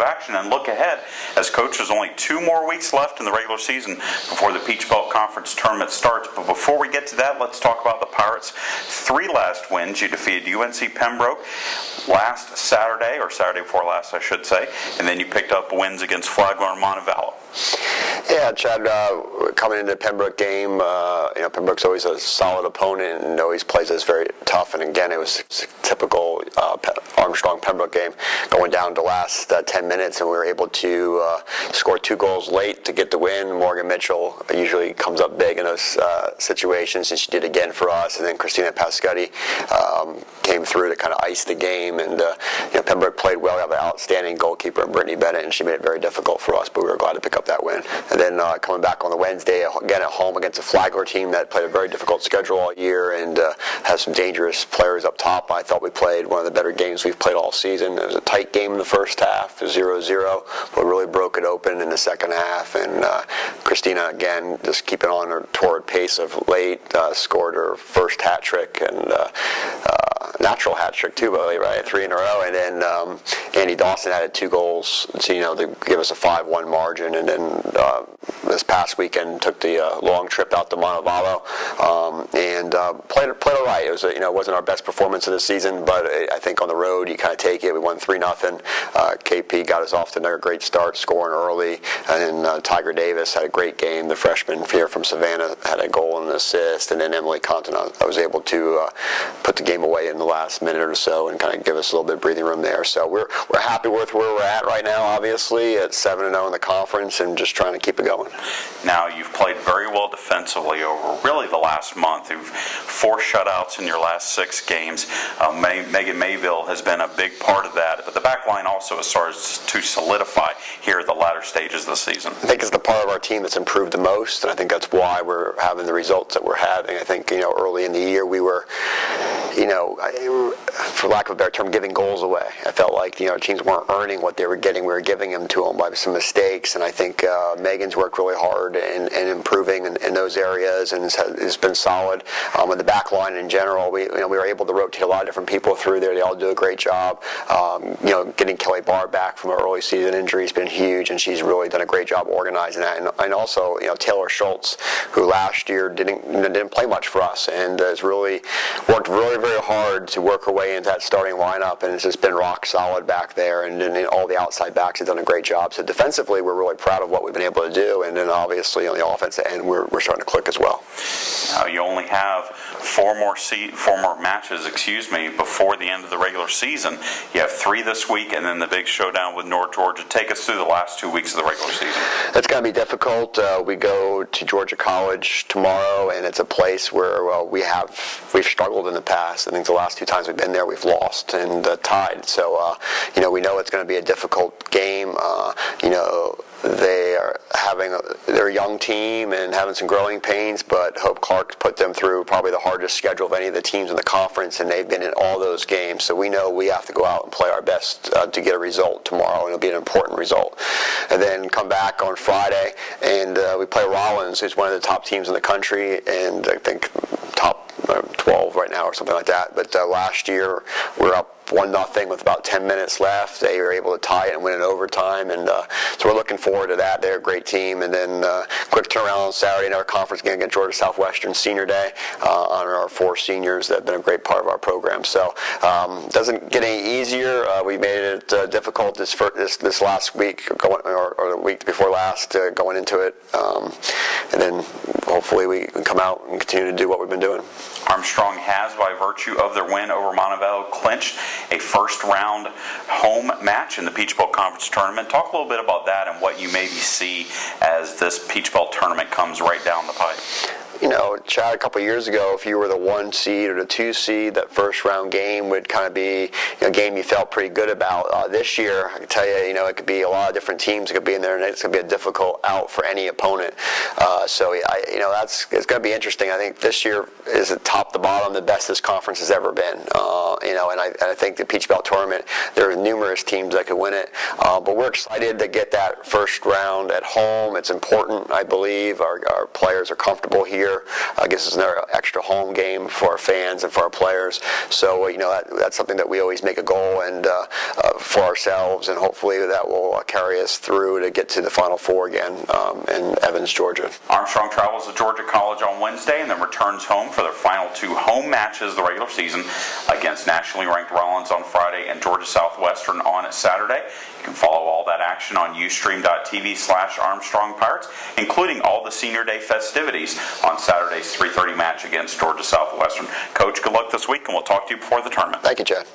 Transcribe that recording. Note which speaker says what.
Speaker 1: of action and look ahead, as Coach, there's only 2 more weeks left in the regular season before the Peach Belt Conference tournament starts. But before we get to that, let's talk about the Pirates' 3 last wins. You defeated UNC Pembroke last Saturday, or Saturday before last, I should say, and then you picked up wins against Flagler and Montevallo.
Speaker 2: Yeah, Chad, coming into the Pembroke game, Pembroke's always a solid opponent and always plays us very tough. And again, it was a typical Armstrong Pembroke game, going down to last 10 minutes, and we were able to score 2 goals late to get the win. Morgan Mitchell usually comes up big in those situations, and she did again for us. And then Christina Pascotti came through to kind of ice the game. And Pembroke played well. We have an outstanding goalkeeper, Brittany Bennett, and she made it very difficult for us, but we were glad to pick up that win. And then coming back on the Wednesday, again at home against a Flagler team that played a very difficult schedule all year and has some dangerous players up top. I thought we played one of the better games we've played all season. It was a tight game in the first half, 0-0, but really broke it open in the second half. And Christina, again, just keeping on her torrid pace of late, scored her first hat trick, and natural hat trick too, right? 3 in a row. And then Andy Dawson added 2 goals to give us a 5-1 margin. And then this past weekend took the long trip out to Montevallo and played all right. It was it wasn't our best performance of the season, but I think on the road you kind of take it. We won 3-0. KP got us off to another great start, scoring early, and then Tiger Davis had a great game. The freshman here from Savannah had a goal and an assist, and then Emily Compton, I was able to put the game away in the last minute or so and kind of give us a little bit of breathing room there. So we're happy with where we're at right now, obviously, at 7-0 in the conference, and just trying to keep it going.
Speaker 1: Now, you've played very well defensively over really the last month. You've 4 shutouts in your last 6 games. Megan Mayville has been a big part of that, but the back line also has started to solidify here at the latter stages of the season.
Speaker 2: I think it's the part of our team that's improved the most, and I think that's why we're having the results that we're having. I think early in the year we were, for lack of a better term, giving goals away. I felt like teams weren't earning what they were getting. We were giving them to them by some mistakes, and I think Megan's worked really hard and improving in those areas, and it's been solid. In the back line in general, we were able to rotate a lot of different people through there. They all do a great job. Getting Kelly Barr back from an early season injury has been huge, and she's really done a great job organizing that. And also, Taylor Schultz, who last year didn't play much for us, and has really worked really, very hard to work her way into that starting lineup, and it's just been rock solid back there. And all the outside backs have done a great job. So defensively, we're really proud of what we've been able to do, and then obviously on the offensive end, we're starting to click as well.
Speaker 1: Now, you only have 4 more matches, before the end of the regular season. You have 3 this week, and then the big showdown with North Georgia. Take us through the last 2 weeks of the regular season.
Speaker 2: It's going to be difficult. We go to Georgia College tomorrow, and it's a place where we've struggled in the past. I think the last 2 times we've been there, we've lost and tied. So we know it's going to be a difficult game. They are having their young team and having some growing pains, but Hope Clark put them through probably the hardest schedule of any of the teams in the conference, and they've been in all those games. So we know we have to go out and play our best to get a result tomorrow, and it'll be an important result. And then come back on Friday, and we play Rollins, who's one of the top teams in the country, and I think top 12 right now or something like that. But last year we're up 1-0 with about 10 minutes left. They were able to tie it and win in overtime, and so we're looking forward to that. They're a great team. And then quick turnaround on Saturday in our conference game against Georgia Southwestern Senior Day. Honor our 4 seniors that have been a great part of our program. So doesn't get any easier. We made it difficult this last week, or the week before last, going into it. And then hopefully we can come out and continue to do what we've been doing.
Speaker 1: Armstrong has, by virtue of their win over Montevallo, clinched a first-round home match in the Peach Belt Conference Tournament. Talk a little bit about that and what you maybe see as this Peach Belt Tournament comes right down the pipe.
Speaker 2: Chad, a couple of years ago, if you were the 1 seed or the 2 seed, that first round game would kind of be a game you felt pretty good about. This year, I can tell you, it could be a lot of different teams that could be in there, and it's going to be a difficult out for any opponent. It's going to be interesting. I think this year is top to bottom the best this conference has ever been. And I think the Peach Belt Tournament, there are numerous teams that could win it. But we're excited to get that first round at home. It's important, I believe. Our players are comfortable here. I guess it's another extra home game for our fans and for our players. So that's something that we always make a goal. And for ourselves, and hopefully that will carry us through to get to the Final Four again in Evans, Georgia.
Speaker 1: Armstrong travels to Georgia College on Wednesday and then returns home for their final 2 home matches of the regular season against nationally ranked Rollins on Friday and Georgia Southwestern on Saturday. You can follow all that action on ustream.tv/Armstrong Pirates, including all the Senior Day festivities on Saturday's 3:30 match against Georgia Southwestern. Coach, good luck this week, and we'll talk to you before the tournament.
Speaker 2: Thank you, Chad.